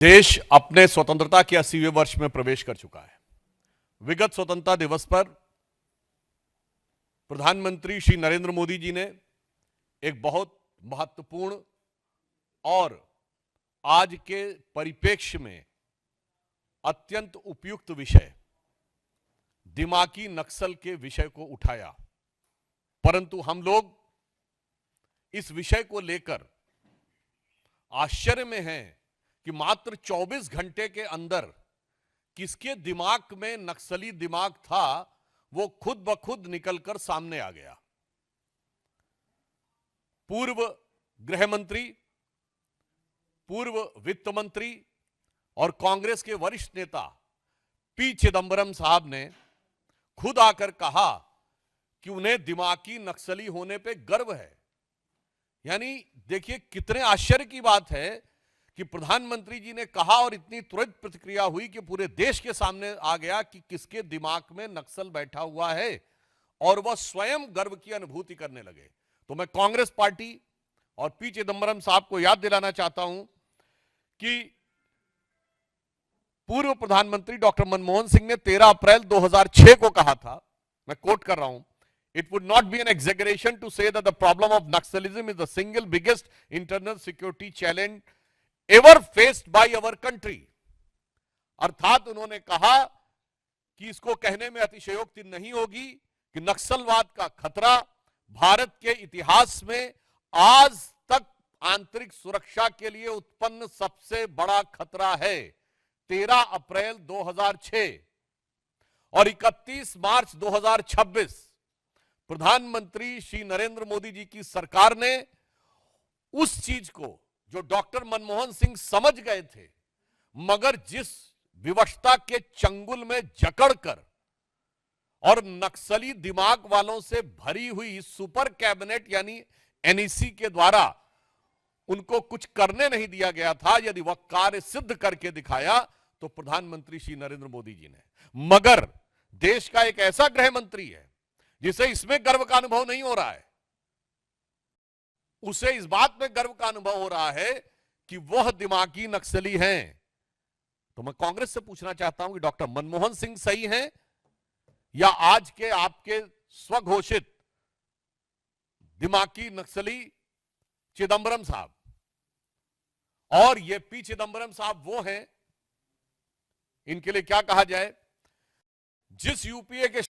देश अपने स्वतंत्रता के 80वें वर्ष में प्रवेश कर चुका है। विगत स्वतंत्रता दिवस पर प्रधानमंत्री श्री नरेंद्र मोदी जी ने एक बहुत महत्वपूर्ण और आज के परिप्रेक्ष्य में अत्यंत उपयुक्त विषय दिमागी नक्सल के विषय को उठाया, परंतु हम लोग इस विषय को लेकर आश्चर्य में हैं कि मात्र 24 घंटे के अंदर किसके दिमाग में नक्सली दिमाग था वो खुद ब खुद निकलकर सामने आ गया। पूर्व गृह मंत्री, पूर्व वित्त मंत्री और कांग्रेस के वरिष्ठ नेता पी चिदंबरम साहब ने खुद आकर कहा कि उन्हें दिमागी नक्सली होने पे गर्व है। यानी देखिए कितने आश्चर्य की बात है कि प्रधानमंत्री जी ने कहा और इतनी तुरंत प्रतिक्रिया हुई कि पूरे देश के सामने आ गया कि किसके दिमाग में नक्सल बैठा हुआ है और वह स्वयं गर्व की अनुभूति करने लगे। तो मैं कांग्रेस पार्टी और पी चिदंबरम साहब को याद दिलाना चाहता हूं कि पूर्व प्रधानमंत्री डॉक्टर मनमोहन सिंह ने 13 अप्रैल 2006 को कहा था, मैं कोट कर रहा हूं, It would not be an exaggeration to say that the problem of Naxalism is the single biggest internal security challenge ever faced by our country। अर्थात उन्होंने कहा कि इसको कहने में अतिशयोक्ति नहीं होगी कि नक्सलवाद का खतरा भारत के इतिहास में आज तक आंतरिक सुरक्षा के लिए उत्पन्न सबसे बड़ा खतरा है। 13 अप्रैल 2006 और 31 मार्च 2026 प्रधानमंत्री श्री नरेंद्र मोदी जी की सरकार ने उस चीज को जो डॉक्टर मनमोहन सिंह समझ गए थे, मगर जिस विवशता के चंगुल में जकड़कर और नक्सली दिमाग वालों से भरी हुई सुपर कैबिनेट यानी एनईसी के द्वारा उनको कुछ करने नहीं दिया गया था, यदि वह कार्य सिद्ध करके दिखाया तो प्रधानमंत्री श्री नरेंद्र मोदी जी ने। मगर देश का एक ऐसा गृह मंत्री है जिसे इसमें गर्व का अनुभव नहीं हो रहा है, उसे इस बात में गर्व का अनुभव हो रहा है कि वह दिमागी नक्सली हैं। तो मैं कांग्रेस से पूछना चाहता हूं कि डॉक्टर मनमोहन सिंह सही हैं या आज के आपके स्वघोषित दिमागी नक्सली चिदंबरम साहब। और ये पी चिदंबरम साहब वो हैं, इनके लिए क्या कहा जाए, जिस यूपीए के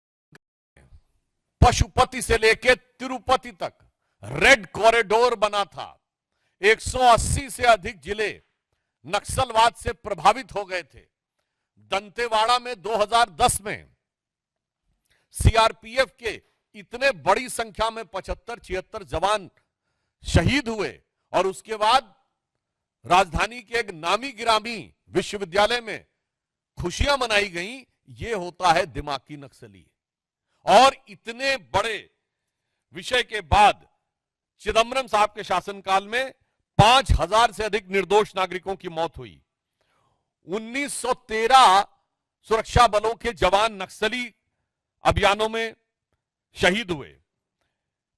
पशुपति से लेकर तिरुपति तक रेड कॉरिडोर बना था, 180 से अधिक जिले नक्सलवाद से प्रभावित हो गए थे। दंतेवाड़ा में 2010 में सीआरपीएफ के इतने बड़ी संख्या में 75-76 जवान शहीद हुए और उसके बाद राजधानी के एक नामी गिरामी विश्वविद्यालय में खुशियां मनाई गई। यह होता है दिमागी नक्सली। और इतने बड़े विषय के बाद चिदंबरम साहब के शासनकाल में 5000 से अधिक निर्दोष नागरिकों की मौत हुई। 1913 सुरक्षा बलों के जवान नक्सली अभियानों में शहीद हुए।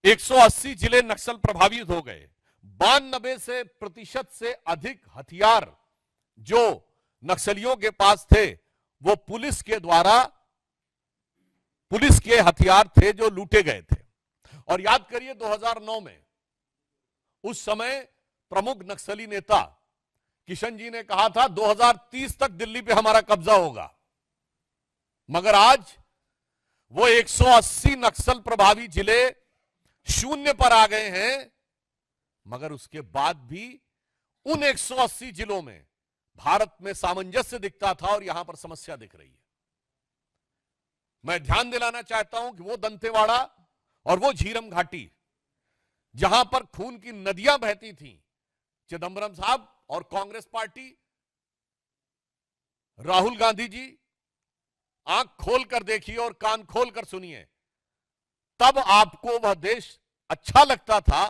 180 जिले नक्सल प्रभावित हो गए। 92% से अधिक हथियार जो नक्सलियों के पास थे वो पुलिस के हथियार थे जो लूटे गए थे। और याद करिए 2009 में उस समय प्रमुख नक्सली नेता किशन जी ने कहा था 2030 तक दिल्ली पे हमारा कब्जा होगा, मगर आज वो 180 नक्सल प्रभावी जिले शून्य पर आ गए हैं। मगर उसके बाद भी उन 180 जिलों में भारत में सामंजस्य दिखता था और यहां पर समस्या दिख रही है। मैं ध्यान दिलाना चाहता हूं कि वो दंतेवाड़ा और वो झीरम घाटी जहां पर खून की नदियां बहती थीं, चिदंबरम साहब और कांग्रेस पार्टी, राहुल गांधी जी आंख खोलकर देखिए और कान खोलकर सुनिए, तब आपको वह देश अच्छा लगता था।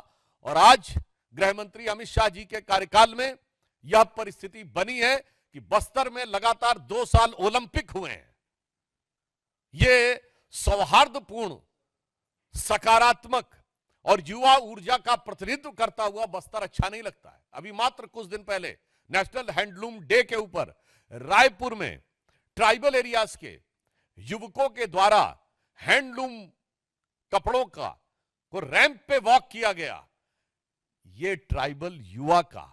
और आज गृह मंत्री अमित शाह जी के कार्यकाल में यह परिस्थिति बनी है कि बस्तर में लगातार 2 साल ओलंपिक हुए हैं। यह सौहार्दपूर्ण, सकारात्मक और युवा ऊर्जा का प्रतिनिधित्व करता हुआ बस्तर अच्छा नहीं लगता है। अभी मात्र कुछ दिन पहले नेशनल हैंडलूम डे के ऊपर रायपुर में ट्राइबल एरियाज के युवकों के द्वारा हैंडलूम कपड़ों को रैंप पे वॉक किया गया। ये ट्राइबल युवा का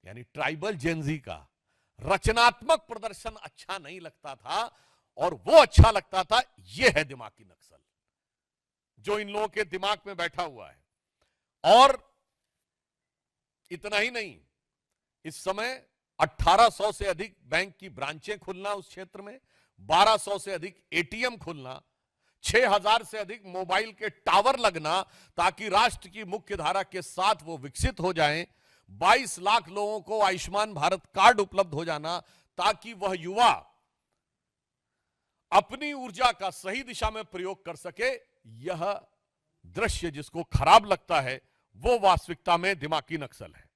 यानी ट्राइबल जेनजी का रचनात्मक प्रदर्शन अच्छा नहीं लगता था, और वो अच्छा लगता था। ये है दिमागी नक्सल जो इन लोगों के दिमाग में बैठा हुआ है। और इतना ही नहीं, इस समय 1800 से अधिक बैंक की ब्रांचें खुलना उस क्षेत्र में, 1200 से अधिक एटीएम खुलना, 6000 से अधिक मोबाइल के टावर लगना ताकि राष्ट्र की मुख्य धारा के साथ वो विकसित हो जाएं, 22 लाख लोगों को आयुष्मान भारत कार्ड उपलब्ध हो जाना ताकि वह युवा अपनी ऊर्जा का सही दिशा में प्रयोग कर सके। यह दृश्य जिसको खराब लगता है वो वास्तविकता में दिमागी नक्सल है।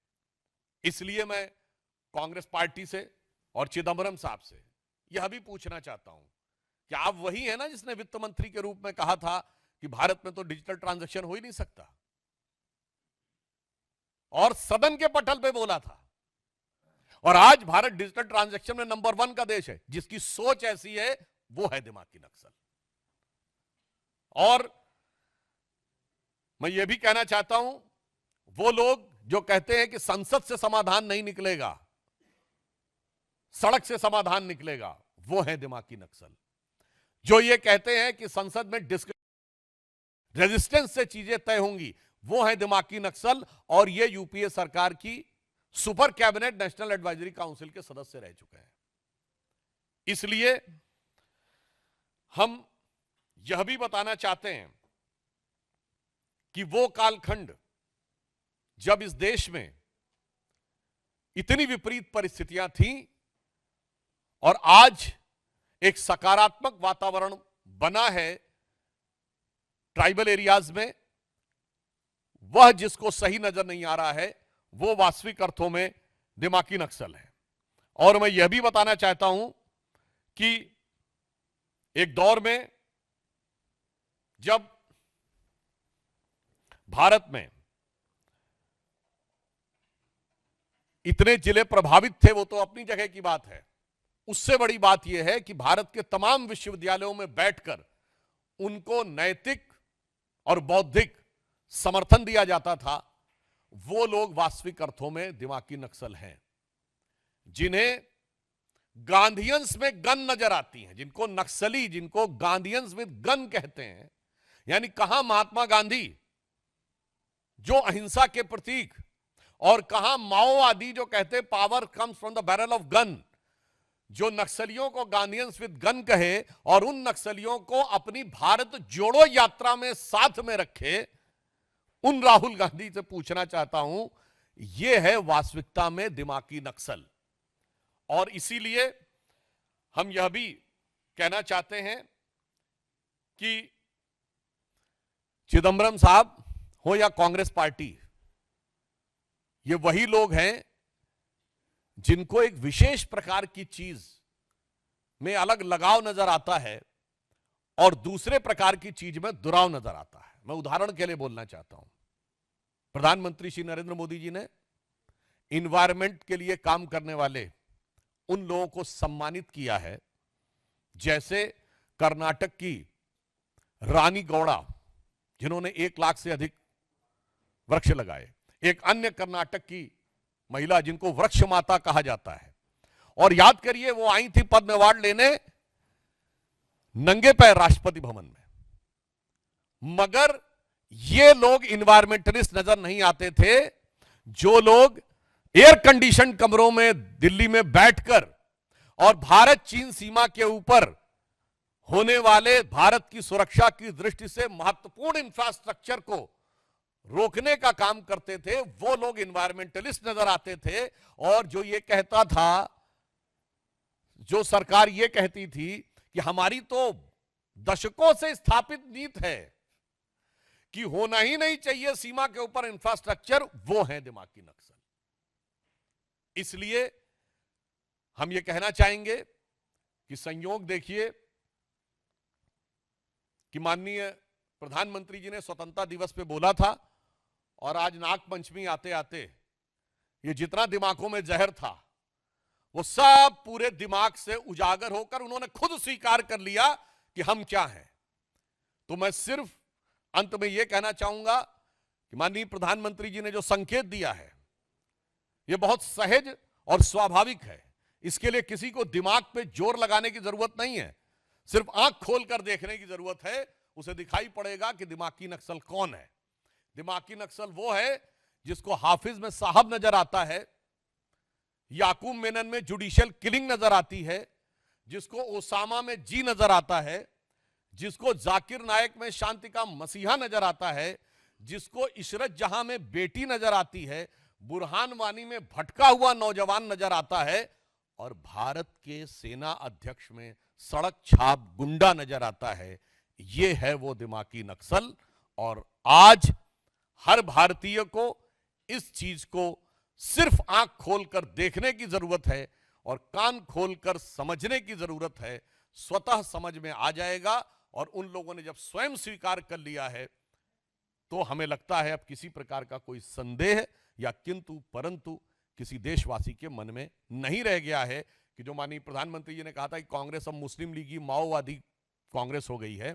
इसलिए मैं कांग्रेस पार्टी से और चिदंबरम साहब से यह भी पूछना चाहता हूं कि आप वही है ना जिसने वित्त मंत्री के रूप में कहा था कि भारत में तो डिजिटल ट्रांजैक्शन हो ही नहीं सकता, और सदन के पटल पे बोला था। और आज भारत डिजिटल ट्रांजैक्शन में नंबर 1 का देश है। जिसकी सोच ऐसी है वो है दिमागी नक्सल। और मैं ये भी कहना चाहता हूं, वो लोग जो कहते हैं कि संसद से समाधान नहीं निकलेगा, सड़क से समाधान निकलेगा, वो है दिमागी नक्सल। जो ये कहते हैं कि संसद में रेजिस्टेंस से चीजें तय होंगी, वो है दिमागी नक्सल। और ये यूपीए सरकार की super cabinet national advisory council के सदस्य रह चुके हैं। इसलिए हम यह भी बताना चाहते हैं कि वो कालखंड जब इस देश में इतनी विपरीत परिस्थितियां थीं और आज एक सकारात्मक वातावरण बना है ट्राइबल एरियाज में, वह जिसको सही नजर नहीं आ रहा है वो वास्तविक अर्थों में दिमागी नक्सल है। और मैं यह भी बताना चाहता हूं कि एक दौर में जब भारत में इतने जिले प्रभावित थे, वो तो अपनी जगह की बात है, उससे बड़ी बात यह है कि भारत के तमाम विश्वविद्यालयों में बैठकर उनको नैतिक और बौद्धिक समर्थन दिया जाता था। वो लोग वास्तविक अर्थों में दिमागी नक्सल हैं, जिन्हें गांधीयंस में गन नजर आती हैं, जिनको नक्सली, जिनको गांधीयंस विद गन कहते हैं। यानी कहां महात्मा गांधी जो अहिंसा के प्रतीक, और कहां माओवादी जो कहते power comes from the barrel of gun, जो नक्सलियों को गांधीयंस विद गन कहे और उन नक्सलियों को अपनी भारत जोड़ो यात्रा में साथ में रखे। उन राहुल गांधी से पूछना चाहता हूं, यह है वास्तविकता में दिमागी नक्सल। और इसीलिए हम यह भी कहना चाहते हैं कि चिदंबरम साहब हो या कांग्रेस पार्टी, ये वही लोग हैं जिनको एक विशेष प्रकार की चीज में अलग लगाव नजर आता है और दूसरे प्रकार की चीज में दुराव नजर आता है। मैं उदाहरण के लिए बोलना चाहता हूं, प्रधानमंत्री श्री नरेंद्र मोदी जी ने इन्वायरमेंट के लिए काम करने वाले उन लोगों को सम्मानित किया है, जैसे कर्नाटक की रानी गौड़ा जिन्होंने 1 लाख से अधिक वृक्ष लगाए, एक अन्य कर्नाटक की महिला जिनको वृक्ष माता कहा जाता है। और याद करिए, वो आई थी पद्म अवार्ड लेने नंगे पैर राष्ट्रपति भवन में। मगर ये लोग इन्वायरमेंटलिस्ट नजर नहीं आते थे, जो लोग एयर कंडीशन कमरों में दिल्ली में बैठकर और भारत चीन सीमा के ऊपर होने वाले भारत की सुरक्षा की दृष्टि से महत्वपूर्ण इंफ्रास्ट्रक्चर को रोकने का काम करते थे, वो लोग इन्वायरमेंटलिस्ट नजर आते थे। और जो ये कहता था, जो सरकार ये कहती थी कि हमारी तो दशकों से स्थापित नीति है कि होना ही नहीं चाहिए सीमा के ऊपर इंफ्रास्ट्रक्चर, वो है दिमागी नक्सल। इसलिए हम ये कहना चाहेंगे कि संयोग देखिए कि माननीय प्रधानमंत्री जी ने स्वतंत्रता दिवस पे बोला था, और आज नाग पंचमी आते आते ये जितना दिमागों में जहर था वो सब पूरे दिमाग से उजागर होकर उन्होंने खुद स्वीकार कर लिया कि हम क्या हैं। तो मैं सिर्फ अंत में यह कहना चाहूंगा कि माननीय प्रधानमंत्री जी ने जो संकेत दिया है यह बहुत सहज और स्वाभाविक है। इसके लिए किसी को दिमाग पे जोर लगाने की जरूरत नहीं है, सिर्फ आंख खोलकर देखने की जरूरत है। उसे दिखाई पड़ेगा कि दिमागी नक्सल कौन है। दिमागी नक्सल वो है जिसको हाफिज में साहब नजर आता है, याकूब मेनन में जुडिशियल किलिंग नजर आती है, जिसको ओसामा में जी नजर आता है, जिसको जाकिर नायक में शांति का मसीहा नजर आता है, जिसको इशरत जहां में बेटी नजर आती है, बुरहान वानी में भटका हुआ नौजवान नजर आता है, और भारत के सेना अध्यक्ष में सड़क छाप गुंडा नजर आता है। यह है वो दिमागी नक्सल। और आज हर भारतीय को इस चीज को सिर्फ आंख खोलकर देखने की जरूरत है और कान खोलकर समझने की जरूरत है। स्वतः समझ में आ जाएगा। और उन लोगों ने जब स्वयं स्वीकार कर लिया है तो हमें लगता है अब किसी प्रकार का कोई संदेह या किंतु परंतु किसी देशवासी के मन में नहीं रह गया है कि जो माननीय प्रधानमंत्री जी ने कहा था कि कांग्रेस अब मुस्लिम लीगी माओवादी कांग्रेस हो गई है,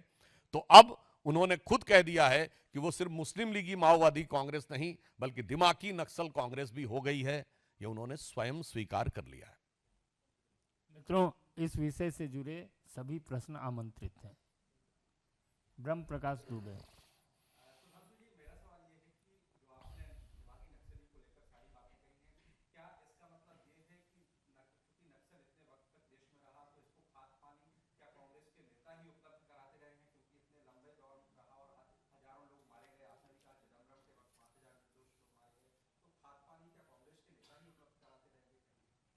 तो अब उन्होंने खुद कह दिया है कि वो सिर्फ मुस्लिम लीगी माओवादी कांग्रेस नहीं बल्कि दिमागी नक्सल कांग्रेस भी हो गई है। ये उन्होंने स्वयं स्वीकार कर लिया है। मित्रों, इस विषय से जुड़े सभी प्रश्न आमंत्रित हैं। ब्रह्म प्रकाश दुबे।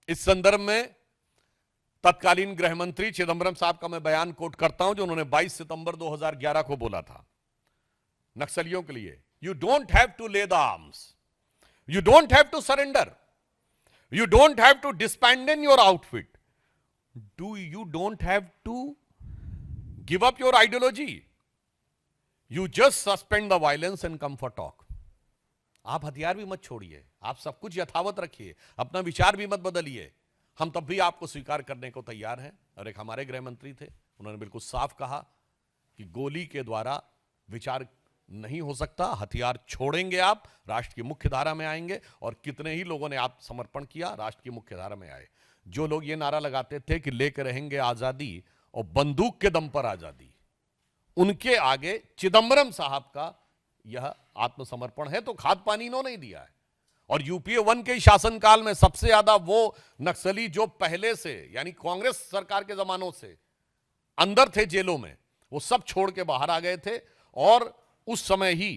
इस संदर्भ में तत्कालीन गृह मंत्री चिदंबरम साहब का मैं बयान कोट करता हूं जो उन्होंने 22 सितंबर 2011 को बोला था नक्सलियों के लिए। You don't have to lay the arms, you don't have to surrender, you don't have to disband your outfit, you don't have to give up your ideology, you just suspend the violence and come for talk. आप हथियार भी मत छोड़िए, आप सब कुछ यथावत रखिए, अपना विचार भी मत बदलिए, हम तब भी आपको स्वीकार करने को तैयार हैं। और एक हमारे गृह मंत्री थे, उन्होंने बिल्कुल साफ कहा कि गोली के द्वारा विचार नहीं हो सकता, हथियार छोड़ेंगे आप, राष्ट्र की मुख्य धारा में आएंगे। और कितने ही लोगों ने आत्मसमर्पण किया, राष्ट्र की मुख्य धारा में आए। जो लोग ये नारा लगाते थे कि लेकर रहेंगे आजादी और बंदूक के दम पर आजादी, उनके आगे चिदंबरम साहब का यह आत्मसमर्पण है। तो खाद पानी इन्होंने ही दिया है। और यूपीए 1 के शासनकाल में सबसे ज्यादा वो नक्सली जो पहले से यानी कांग्रेस सरकार के जमानों से अंदर थे जेलों में, वो सब छोड़ के बाहर आ गए थे। और उस समय ही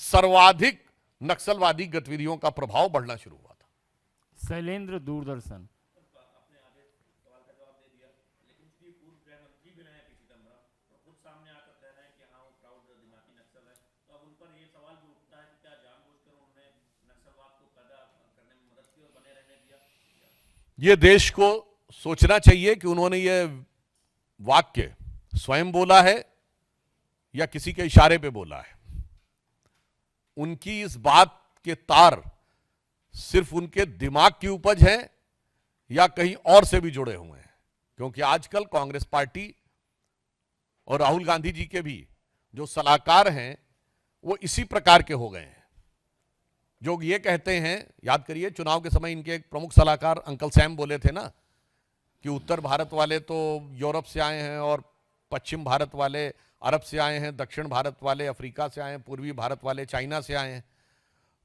सर्वाधिक नक्सलवादी गतिविधियों का प्रभाव बढ़ना शुरू हुआ था। शैलेंद्र, दूरदर्शन। ये देश को सोचना चाहिए कि उन्होंने ये वाक्य स्वयं बोला है या किसी के इशारे पे बोला है। उनकी इस बात के तार सिर्फ उनके दिमाग की उपज है या कहीं और से भी जुड़े हुए हैं। क्योंकि आजकल कांग्रेस पार्टी और राहुल गांधी जी के भी जो सलाहकार हैं वो इसी प्रकार के हो गए हैं, जो ये कहते हैं, याद करिए चुनाव के समय इनके एक प्रमुख सलाहकार अंकल सैम बोले थे ना कि उत्तर भारत वाले तो यूरोप से आए हैं और पश्चिम भारत वाले अरब से आए हैं, दक्षिण भारत वाले अफ्रीका से आए हैं, पूर्वी भारत वाले चाइना से आए हैं।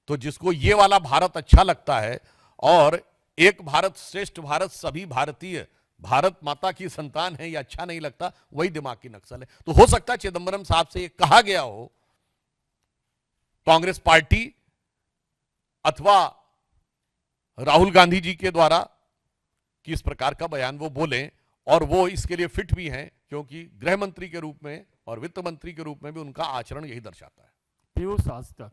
तो जिसको ये वाला भारत अच्छा लगता है और एक भारत श्रेष्ठ भारत, सभी भारतीय भारत माता की संतान है, ये अच्छा नहीं लगता, वही दिमागी नक्सल है। तो हो सकता है चिदंबरम साहब से ये कहा गया हो कांग्रेस पार्टी अथवा राहुल गांधी जी के द्वारा कि इस प्रकार का बयान वो बोलें। और वो इसके लिए फिट भी हैं क्योंकि गृह मंत्री के रूप में और वित्त मंत्री के रूप में भी उनका आचरण यही दर्शाता है। पीयूष आज तक।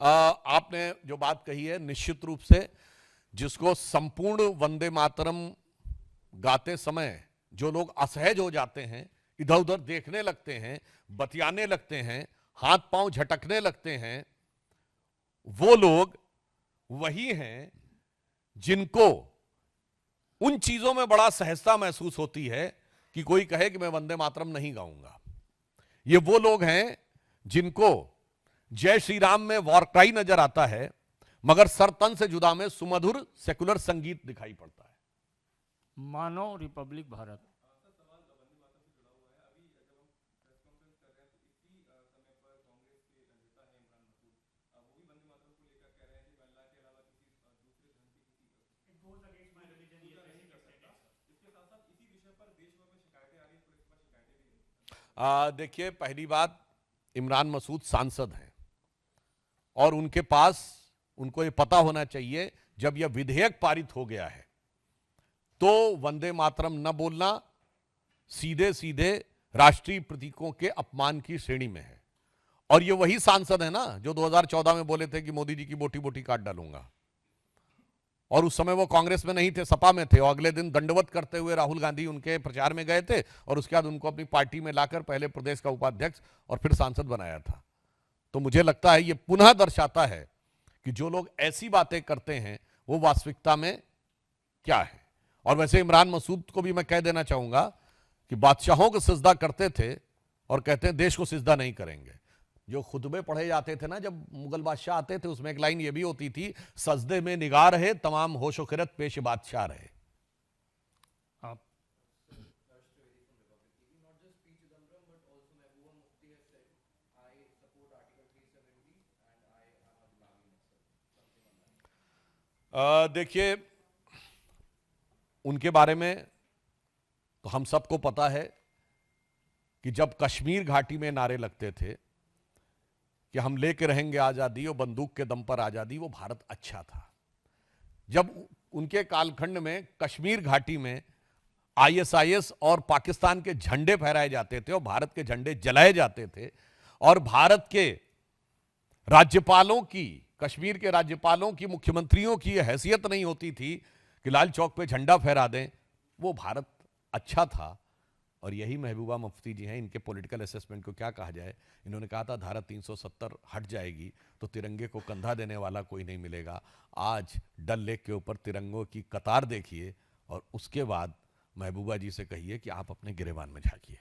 आपने जो बात कही है निश्चित रूप से, जिसको संपूर्ण वंदे मातरम गाते समय जो लोग असहज हो जाते हैं इधर उधर देखने लगते हैं, बतियाने लगते हैं, हाथ पांव झटकने लगते हैं, वो लोग वही हैं जिनको उन चीजों में बड़ा सहजता महसूस होती है कि कोई कहे कि मैं वंदे मातरम नहीं गाऊंगा। ये वो लोग हैं जिनको जय श्री राम में वॉर क्राई नजर आता है, मगर सर तन से जुदा में सुमधुर सेकुलर संगीत दिखाई पड़ता है। मानव रिपब्लिक भारत। देखिए, पहली बात, इमरान मसूद सांसद हैं और उनके पास, उनको ये पता होना चाहिए जब यह विधेयक पारित हो गया है तो वंदे मातरम न बोलना सीधे सीधे राष्ट्रीय प्रतीकों के अपमान की श्रेणी में है। और ये वही सांसद है ना जो 2014 में बोले थे कि मोदी जी की बोटी बोटी काट डालूंगा, और उस समय वो कांग्रेस में नहीं थे, सपा में थे, और अगले दिन दंडवत करते हुए राहुल गांधी उनके प्रचार में गए थे और उसके बाद उनको अपनी पार्टी में लाकर पहले प्रदेश का उपाध्यक्ष और फिर सांसद बनाया था। तो मुझे लगता है ये पुनः दर्शाता है कि जो लोग ऐसी बातें करते हैं वो वास्तविकता में क्या है। और वैसे इमरान मसूद को भी मैं कह देना चाहूंगा कि बादशाहों को सिजदा करते थे और कहते हैं देश को सिजदा नहीं करेंगे। जो खुतबे पढ़े जाते थे ना जब मुगल बादशाह आते थे, उसमें एक लाइन ये भी होती थी, सजदे में निगाह रहे तमाम होशो खिरत पेश बादशाह रहे। आप देखिए, उनके बारे में तो हम सबको पता है कि जब कश्मीर घाटी में नारे लगते थे कि हम लेके रहेंगे आजादी और बंदूक के दम पर आजादी, वो भारत अच्छा था। जब उनके कालखंड में कश्मीर घाटी में आईएसआईएस और पाकिस्तान के झंडे फहराए जाते थे और भारत के झंडे जलाए जाते थे, और भारत के राज्यपालों की, कश्मीर के राज्यपालों की, मुख्यमंत्रियों की यह हैसियत नहीं होती थी कि लाल चौक पे झंडा फहरा दें, वो भारत अच्छा था। और यही महबूबा मुफ्ती जी हैं, इनके पॉलिटिकल असेसमेंट को क्या कहा जाए, इन्होंने कहा था धारा 370 हट जाएगी तो तिरंगे को कंधा देने वाला कोई नहीं मिलेगा। आज डल लेक के ऊपर तिरंगों की कतार देखिए और उसके बाद महबूबा जी से कहिए कि आप अपने गिरेबान में झांकिए।